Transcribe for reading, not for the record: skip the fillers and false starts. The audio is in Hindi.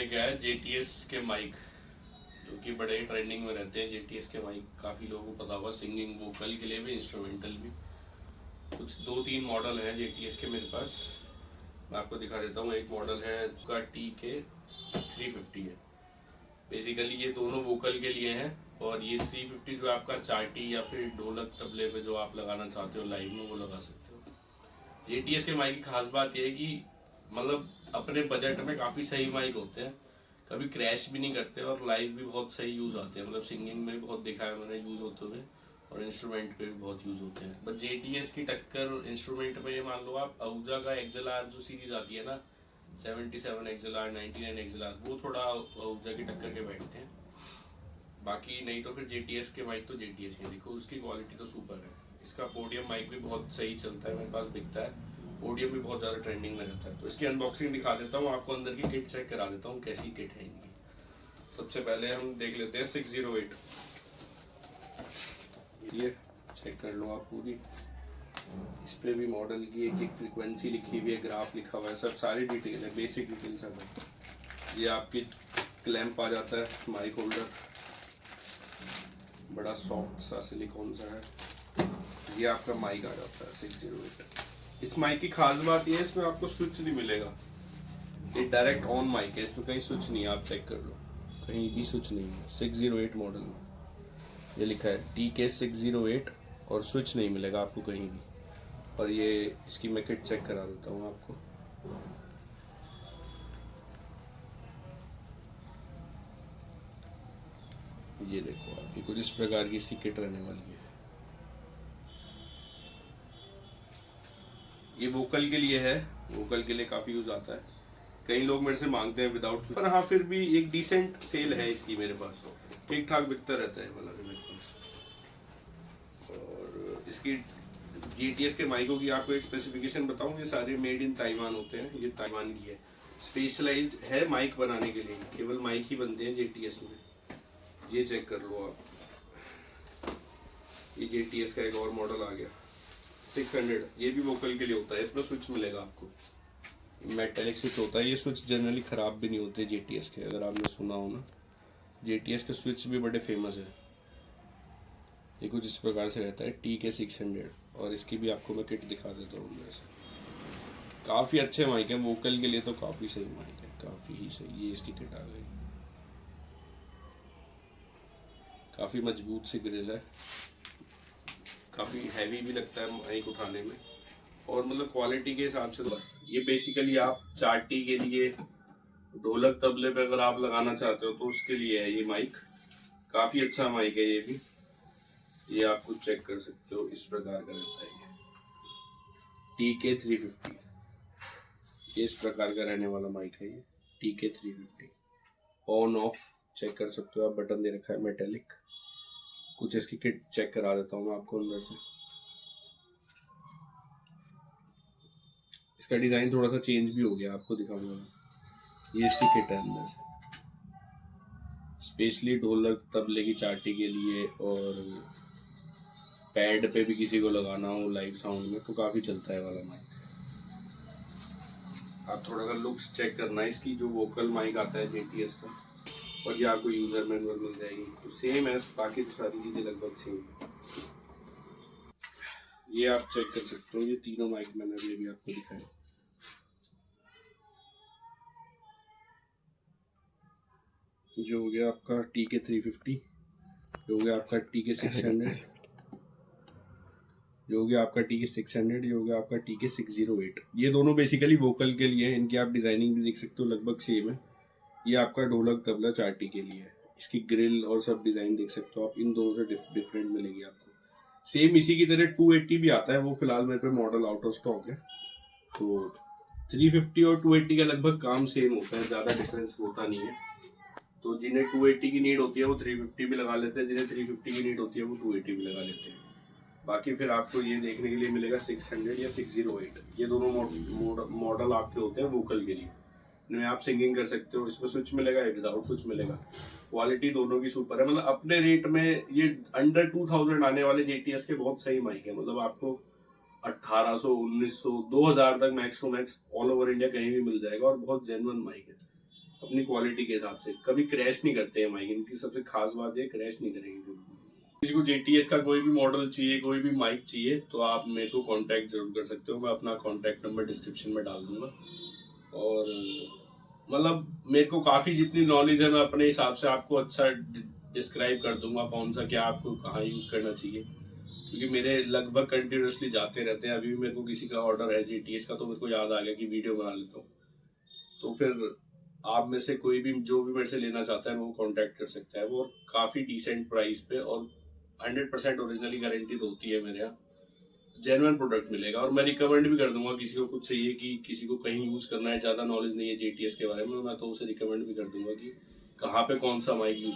लेके आया JTS के माइक, जो कि बड़े ट्रेंडिंग में रहते हैं। JTS के माइक काफ़ी लोगों को पता होगा, सिंगिंग वोकल के लिए भी, इंस्ट्रूमेंटल भी। कुछ 2-3 मॉडल हैं JTS के मेरे पास, मैं आपको दिखा देता हूँ। एक मॉडल है का TK350 है। बेसिकली ये दोनों वोकल के लिए हैं, और ये 350 जो आपका चाटी या फिर ढोलक तबले पे जो आप लगाना चाहते हो लाइव में, वो लगा सकते हो। JTS के माइक की खास बात यह है कि मतलब अपने बजट में काफ़ी सही माइक होते हैं, कभी क्रैश भी नहीं करते, और लाइव भी बहुत सही यूज़ आते हैं। मतलब सिंगिंग में भी बहुत देखा है मैंने यूज़ होते हुए, और इंस्ट्रूमेंट पे भी बहुत यूज़ होते हैं। बट JTS की टक्कर इंस्ट्रूमेंट में, ये मान लो आप आहूजा का XLR जो सीरीज आती है ना, 77 XLR, 99 XLR, वो थोड़ा आहूजा की टक्कर के बैठते हैं। बाकी नहीं तो फिर JTS के माइक तो JTS के, देखो उसकी क्वालिटी तो सुपर है। इसका पोडियम माइक भी बहुत सही चलता है, मेरे पास बिकता है। पोडियम भी बहुत ज़्यादा ट्रेंडिंग में रहता है। तो इसकी अनबॉक्सिंग दिखा देता हूँ आपको, अंदर की किट चेक करा देता हूँ कैसी किट है इनकी। सबसे पहले हम देख लेते हैं 608। ये चेक कर लो आप पूरी, इस पे भी मॉडल की एक एक फ्रीक्वेंसी लिखी हुई है, ग्राफ लिखा हुआ है, सब सारी डिटेल है, बेसिक डिटेल सब है। ये आपकी क्लैंप आ जाता है, माइक होल्डर, बड़ा सॉफ्ट सा सिलिकॉन सा है। ये आपका माइक आ जाता है 608। इस माइक की खास बात ये है, इसमें आपको स्विच नहीं मिलेगा, ये डायरेक्ट ऑन माइक है, इसमें कहीं स्विच नहीं है, आप चेक कर लो, कहीं भी स्विच नहीं है। 608 मॉडल में ये लिखा है TK608, और स्विच नहीं मिलेगा आपको कहीं भी। और ये इसकी मैं किट चेक करा देता हूँ आपको। ये देखो आप, ये कुछ इस प्रकार की इसकी किट रहने वाली है। ये वोकल के लिए है, वोकल के लिए काफ़ी यूज़ आता है। कई लोग मेरे से मांगते हैं विदाउट, पर हाँ फिर भी एक डिसेंट सेल है इसकी मेरे पास, ठीक ठाक बिकता रहता है वाला मेरे पास। और इसकी JTS के माइकों की आपको एक स्पेसिफिकेशन बताऊं, ये सारे मेड इन ताइवान होते हैं, ये ताइवान की है, स्पेशलाइज्ड है माइक बनाने के लिए, केवल माइक ही बनते हैं JTS में। ये चेक कर लो आप, ये JTS का एक और मॉडल आ गया 600, ये भी वोकल के लिए होता है। इसमें स्विच मिलेगा आपको, मेटेलिक स्विच होता है। ये स्विच जनरली ख़राब भी नहीं होते JTS के, अगर आपने सुना हो ना, JTS के स्विच भी बड़े फेमस है। ये कुछ इस प्रकार से रहता है TK600, और इसकी भी आपको मैं किट दिखा देता हूँ अंदर से। काफ़ी अच्छे माइक हैं, वोकल के लिए तो काफ़ी सही माइक है, काफ़ी ही सही। ये इसकी किट आ गई, काफ़ी मजबूत सी ग्रिल है, काफ़ी हैवी भी लगता है माइक उठाने में, और मतलब क्वालिटी के हिसाब से तो ये बेसिकली आप चाटी के लिए, ढोलक तबले पे अगर आप लगाना चाहते हो तो उसके लिए है ये माइक। काफ़ी अच्छा माइक है ये भी, ये आप कुछ चेक कर सकते हो, इस प्रकार का रहता है ये TK350, ये इस प्रकार का रहने वाला माइक है ये TK350। ऑन ऑफ चेक कर सकते हो आप, बटन दे रखा है मेटेलिक। कुछ इसकी किट चेक करा देता हूँ मैं आपको अंदर से। इसका डिज़ाइन थोड़ा सा चेंज भी हो गया, आपको दिखाऊंगा। ये इसकी किट है अंदर से, स्पेशली ढोलक तबले की चाटी के लिए, और पैड पे भी किसी को लगाना हो लाइव साउंड में तो काफ़ी चलता है वाला माइक। आप थोड़ा सा लुक्स चेक करना है इसकी, जो वोकल माइक आता है JTS का, और ये आपको यूज़र मैनुअल मिल जाएगी, तो सेम है, बाकी तो सारी चीज़ें लगभग सेम है। ये आप चेक कर सकते हो, ये तीनों माइक मैंने अभी भी आपको दिखाया। जो हो गया आपका TK350, जो हो गया आपका TK600, जो हो गया आपका TK600, ये हो गया आपका TK608। ये दोनों बेसिकली वोकल के लिए हैं, इनकी आप डिज़ाइनिंग भी देख सकते हो, लगभग सेम है। ये आपका ढोलक तबला चाटी के लिए है, इसकी ग्रिल और सब डिज़ाइन देख सकते हो आप, इन दोनों से डिफरेंट मिलेगी आपको। सेम इसी की तरह 280 भी आता है, वो फिलहाल मेरे पे मॉडल आउट ऑफ स्टॉक है। तो 350 और 280 का लगभग काम सेम होता है, ज़्यादा डिफरेंस होता नहीं है। तो जिन्हें 280 की नीड होती है वो 350 भी लगा लेते हैं, जिन्हें 350 की नीड होती है वो 280 भी लगा लेते हैं। बाकी फिर आपको ये देखने के लिए मिलेगा 600 या 608, ये दोनों मॉडल आपके होते हैं वोकल के लिए, इनमें आप सिंगिंग कर सकते हो। इसमें स्विच मिलेगा, विदाउट स्विच मिलेगा। क्वालिटी दोनों की सुपर है, मतलब अपने रेट में ये अंडर 2000 आने वाले JTS के बहुत सही माइक है। मतलब आपको 1800, 1900, 2000 तक max to max all over India कहीं भी मिल जाएगा, और बहुत जेन्युइन माइक है। अपनी क्वालिटी के हिसाब से। कभी क्रैश नहीं करते हैं माइक, इनकी सबसे खास बात है क्रैश नहीं करेंगे कभी। किसी को JTS का कोई भी मॉडल चाहिए, कोई भी माइक चाहिए, तो आप मेरे को कांटेक्ट जरूर कर सकते हो। मैं अपना कांटेक्ट नंबर डिस्क्रिप्शन में डाल दूंगा। और मतलब मेरे को काफ़ी जितनी नॉलेज है मैं अपने हिसाब से आपको अच्छा डिस्क्राइब कर दूंगा कौन सा क्या आपको कहाँ यूज़ करना चाहिए, क्योंकि मेरे लगभग कंटिन्यूसली जाते रहते हैं। अभी भी मेरे को किसी का ऑर्डर है JTS का, तो मेरे को याद आ गया कि वीडियो बना लेता हूँ। तो फिर आप में से कोई भी जो भी मेरे से लेना चाहता है वो कांटेक्ट कर सकता है। वो काफ़ी डिसेंट प्राइस पे और 100% ओरिजिनली गारंटी तो होती है मेरे यहाँ, जेन्युइन प्रोडक्ट मिलेगा। और मैं रिकमेंड भी कर दूंगा किसी को कुछ चाहिए कि किसी को कहीं यूज़ करना है, ज़्यादा नॉलेज नहीं है JTS के बारे में, मैं तो उसे रिकमेंड भी कर दूंगा कि कहाँ पे कौन सा माइक यूज़